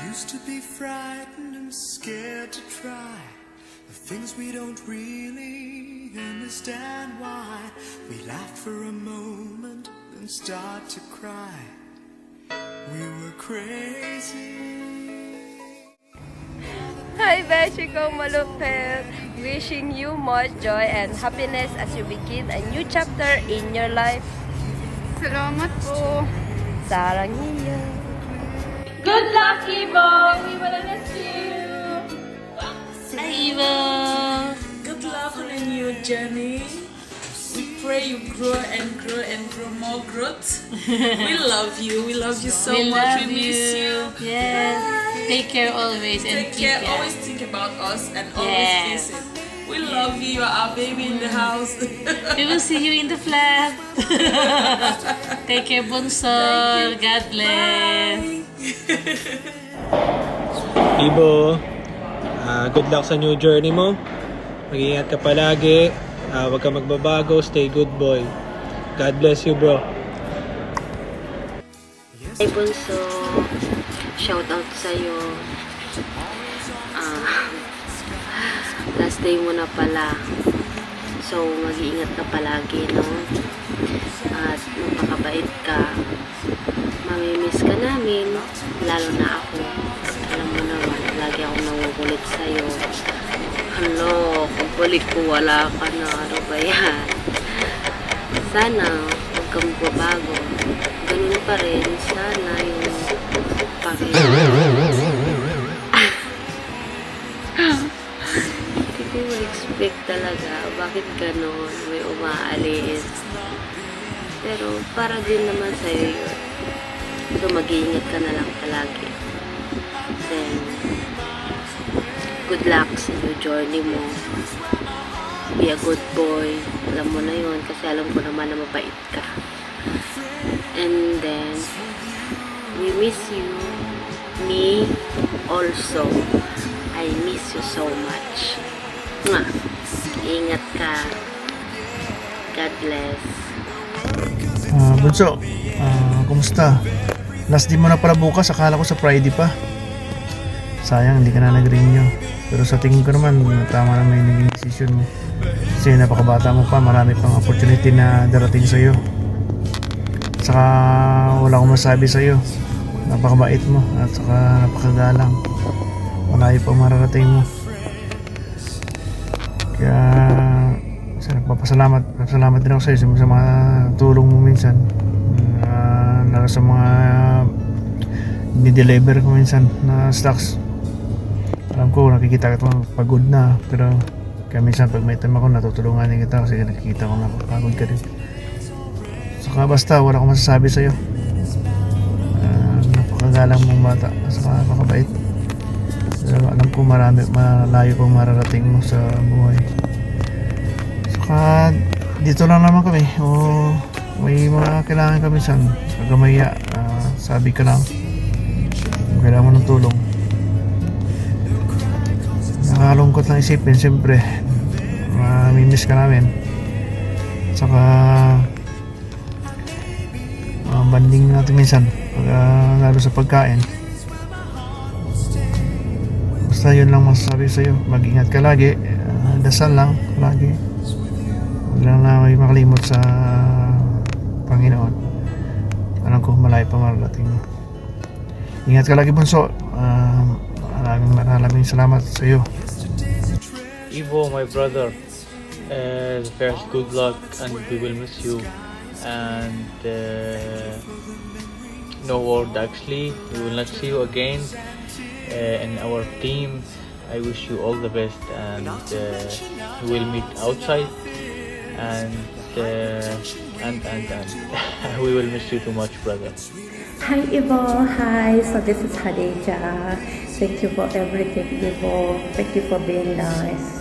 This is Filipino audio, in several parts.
used to be frightened and scared to try the things we don't really understand why. We laughed for a moment and start to cry. We were crazy. Hi, Beshiko Malupit! Wishing you much joy and happiness as you begin a new chapter in your life. Salamat po. Sarang iyo. Good luck, Ivo! We will miss you! Hi, Eva. Good luck on your new journey. We pray you grow and grow and grow more growth. We love you. We love you so much. We miss you. Yes. Take care always and Take keep care. care. Always think about us and always Yes. visit. We love you. You are our baby in the house. We will see you in the flat. Take care, Bunso. God bless. Ibo, good luck sa new journey mo. Mag-iingat ka palagi. Huwag ka magbabago. Stay good, boy. God bless you, bro. Hi, Bunso. Shout out sa'yo. Last day mo na pala. So, mag-iingat ka palagi, no? At magpakabait ka. Mamimiss ka namin. Lalo na ako. Alam mo naman, lagi akong nangukulit sa'yo. Ano, pagbalik ko wala ka na. Ano ba yan? Sana, huwag kang magbabago. Ganun pa rin. Sana yung Hindi ko ma-expect talaga. Bakit ganon? May umaalis. Pero para din naman sa'yo yun. So, mag-iingat ka na lang palagi. Then, good luck sa new journey mo. Be a good boy. Alam mo na yun kasi alam ko naman na mabait ka. And then, we miss you. Me also. I miss you so much. Mwah! Ingat ka. God bless. Bunso, kumusta? Last day mo na pala bukas, akala ko sa Friday pa. Sayang, hindi ka na nag-renew. Pero sa tingin ko naman, tama na may naging decision mo. Kasi napakabata mo pa, marami pang opportunity na darating sa'yo. Saka wala akong masabi sa'yo. Napakabait mo at saka napakagalang. Malayo pang mararating mo. Kaya Salamat din ako sa mga tulong mo minsan. Lalo sa mga ni-deliver ko minsan na stocks. Alam ko nakikita ka pagod na, pero kaya minsan pag may time ako natutulungan din kita kasi nakikita ko na pagod ka din. Saka basta wala akong masasabi sa'yo. Napakagalang mong bata, saka napakabait. Pero alam ko malayo pang mararating mo sa buhay. Saka dito lang naman kami. May mga kailangan kami minsan. Pagamaya, sabi ka lang kailangan mo ng tulong. Nakalungkot lang isipin, siyempre mamimiss ka namin. Saka banding natin minsan lalo sa pagkain. Basta yun lang masasabi sa'yo. Mag-ingat ka lagi. Dasal lang lagi. Huwag lang na may makalimot sa Panginoon. Alam ko malayo pa mararating. Ingat ka lagi, Bunso. Maraming salamat sa iyo. Ivo, my brother, first good luck and we will miss you. And no word actually, we will not see you again. In our team, I wish you all the best and we will meet outside and we will miss you too much, brother. Hi Ivo, hi. So this is Khadija. Thank you for everything, Ivo. Thank you for being nice.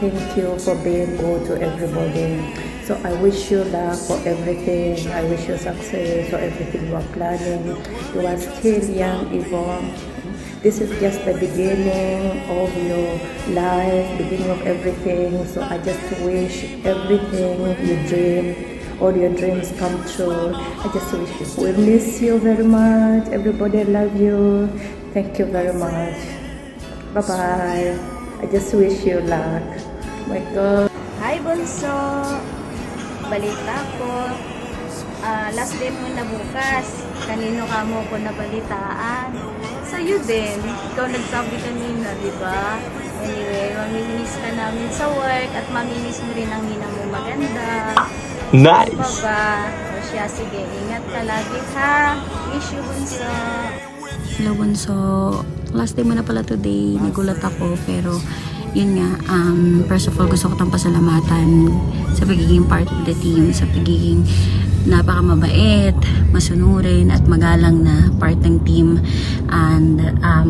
Thank you for being good to everybody. So I wish you luck for everything. I wish you success for everything you are planning. You are still young, Ivo. This is just the beginning of your life, beginning of everything. So I just wish everything you dream, all your dreams come true. I just wish you. We miss you very much. Everybody love you. Thank you very much. Bye-bye. I just wish you luck. My God. Hi, Bunso! Balita ko. Last day mo na bukas. Kanino ka mo ko nabalitaan? Sa'yo din. Ikaw nagsabi kanina, di ba? Anyway, mamimiss ka namin sa work at mamimiss mo rin ang nina mo maganda. Nice! Baba. O siya, sige. Ingat ka lagi, ha? Wish you, Bunso. Hello, Bunso. Last day mo na pala today. Nagulat ako, pero yun nga, first of all, gusto ko tang pasalamatan sa pagiging part of the team, sa pagiging napakamabait, masunurin at magalang na part ng team. And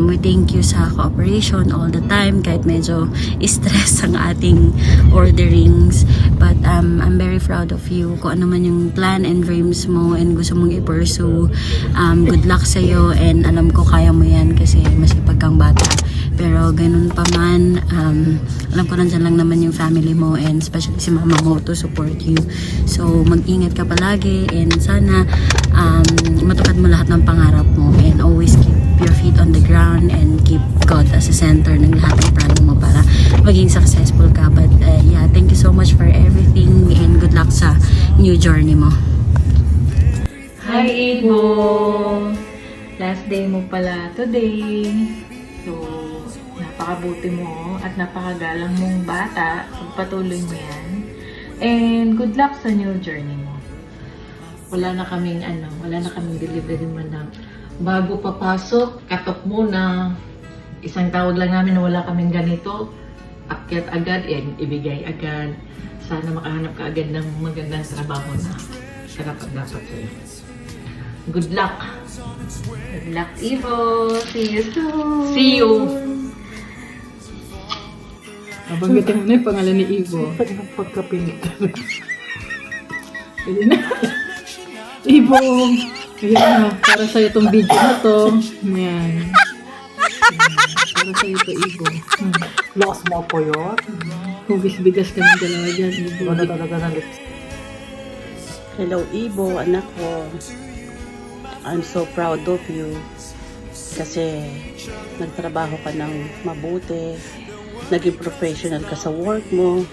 we thank you sa cooperation all the time kahit medyo stress ang ating orderings. But I'm very proud of you. Kung ano man yung plan and dreams mo and gusto mong i-pursue, good luck sa'yo, and alam ko kaya mo yan kasi masipag kang bata. Pero ganun pa man, alam ko nandyan lang naman yung family mo and especially si mama mo to support you. So mag-ingat ka palagi and sana matupad mo lahat ng pangarap mo and always keep your feet on the ground and keep God as a center ng lahat ng plano mo para maging successful ka. But yeah, thank you so much for everything and good luck sa new journey mo. Hi, Ibo! Last day mo pala today. So, napakabuti mo at napakagalang mong bata. Pagpatuloy mo yan. And good luck sa new journey mo. Wala na kaming delivery man na bago papasok, katok muna. Isang tawag lang namin na wala kaming ganito. Akyat agad and ibigay agad. Sana makahanap ka agad ng magandang trabaho na dapat sa'yo. Good luck! Good luck, Ivo! See you soon! See you! Nabanggitin mo na yung pangalan ni Ivo. Pagkapilit ka. Pwede na. Ivo! Ayan na, para sa'yo itong video na to. Ayan. Para sa'yo ito, Ivo. Lakas mo po yun. Hugis-bigas ka ng dalawa dyan, Ivo. Wala talaga na lips. Hello, Ibo, anak ko. I'm so proud of you kasi nagtrabaho ka ng mabuti, naging professional ka sa work mo.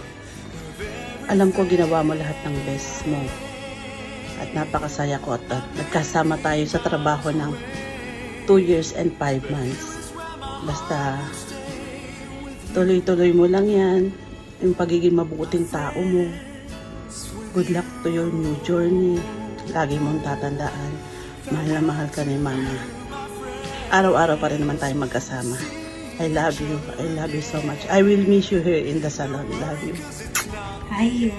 Alam ko ginawa mo lahat ng best mo at napakasaya ko at nagkasama tayo sa trabaho ng 2 years and 5 months. Basta tuloy-tuloy mo lang yan, yung pagiging mabuting tao mo. Good luck to your new journey. Lagi mong tatandaan, mahal na mahal ka ni Mama. Araw-araw pa rin naman tayo magkasama. I love you. I love you so much. I will miss you here in the salon. Love you. Ayo!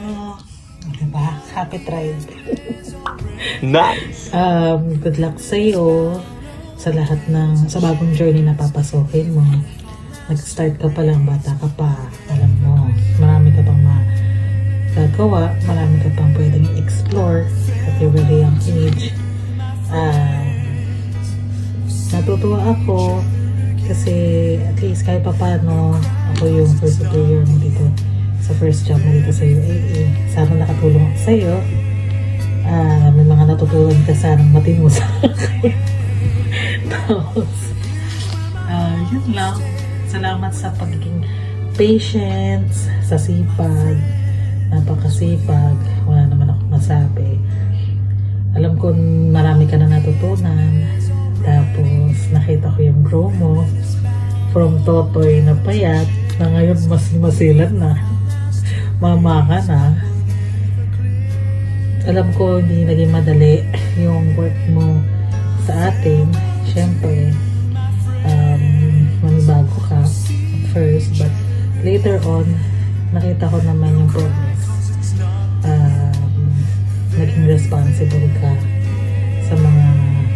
Diba? Happy tribe. Nice! Good luck sa'yo sa lahat sa bagong journey na papasokin mo. Nag-start ka pa lang, bata ka pa. Alam mo, marami ka pang magagawa, marami ka pang pwedeng explore at your very young age. Natutuwa ako kasi at least kahit pa paano ako yung first superior mo dito sa first job mo dito sa UAE. Sana nakatulong ako sa'yo. May mga natutunan ka sanang matino sa akin. Tapos yun lang, salamat sa pagiging patient, sa sipag, napakasipag, wala naman ako masabi. Alam ko marami ka na natutunan. Tapos nakita ko yung grow mo from totoy na payat na ngayon mas masilan na. Mama ka na. Alam ko hindi naging madali yung work mo sa atin. Siyempre manibago ka at first, but later on nakita ko naman yung progress. Naging responsible ka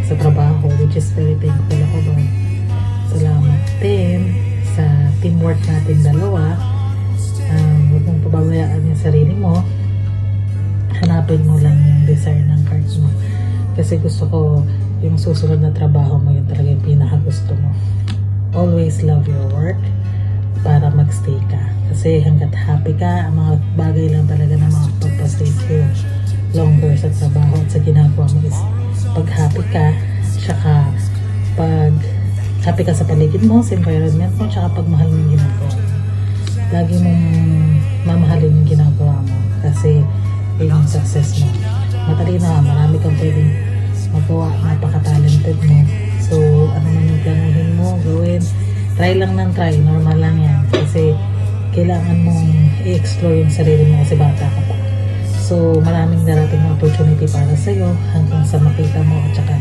sa trabaho, which is very thankful ako doon. Salamat din sa teamwork natin dalawa. Huwag mong pababayaan yung sarili mo. Hanapin mo lang yung desire ng cards mo. Kasi gusto ko yung susunod na trabaho mo, yun talaga yung pinakagusto mo. Always love your work para magstay ka. Kasi hanggat happy ka, ang mga bagay lang talaga na makapagpastay sa'yo longer sa trabaho at sa ginagawa mo is pag happy ka, tsaka pag happy ka sa paligid mo, sa environment mo, tsaka pagmahal mo yung ginagawa mo. Lagi mong mamahalin yung ginagawa mo kasi yun yung success mo. Matalino ka, marami kang pwedeng magawa, napaka-talented mo. So, ano man yung planuhin mo, gawin, try lang ng try, normal lang yan. Kasi kailangan mong i-explore yung sarili mo kasi bata ka pa. So, maraming darating na opportunity para sa'yo hanggang sa makita mo at saka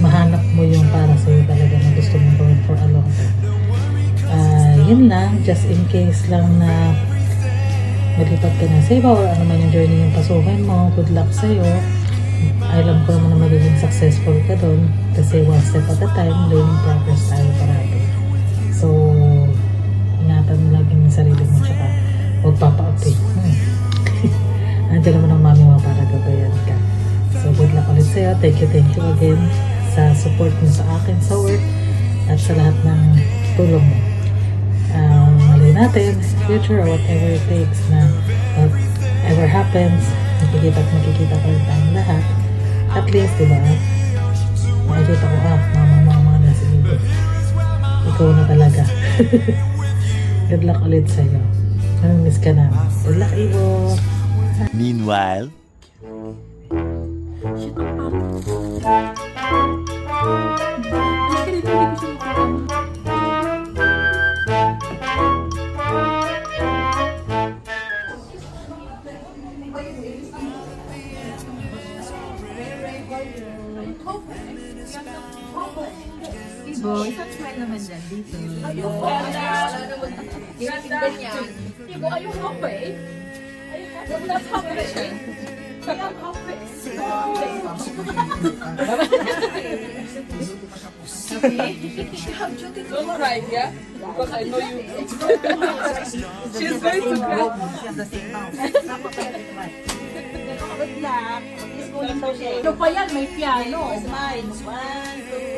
mahanap mo yung para sa'yo talaga na gusto mong gawin for a long time. Yun lang, just in case lang na malipat ka na sa iba or ano man yung journey yung pasukin mo, good luck sa'yo. Alam ko naman na magiging successful ka doon kasi one step at a time, learning progress tayo parati. So, ingatan mo lagi yung sarili mo tsaka huwag papa-update mo. Nandiyan naman ang mami mo para gabayan ka. So, good luck ulit sa'yo. Thank you again sa support mo sa akin sa work at sa lahat ng tulong mo. Malay natin, future or whatever it takes na whatever happens, makikita ko rin tayong lahat. At least, diba, makikita ko, mama na si Ibo. Ikaw na talaga. Good luck ulit sa'yo. Namimiss ka na. Good luck, Ibo. Meanwhile, Ibo, isang smile naman dyan dito. Ibo, are you happy? I'm not happy. I'm happy. Don't cry, yeah? Because I know you. She's going to cry. Ano pa yan? May piano. Smile. 1, 2,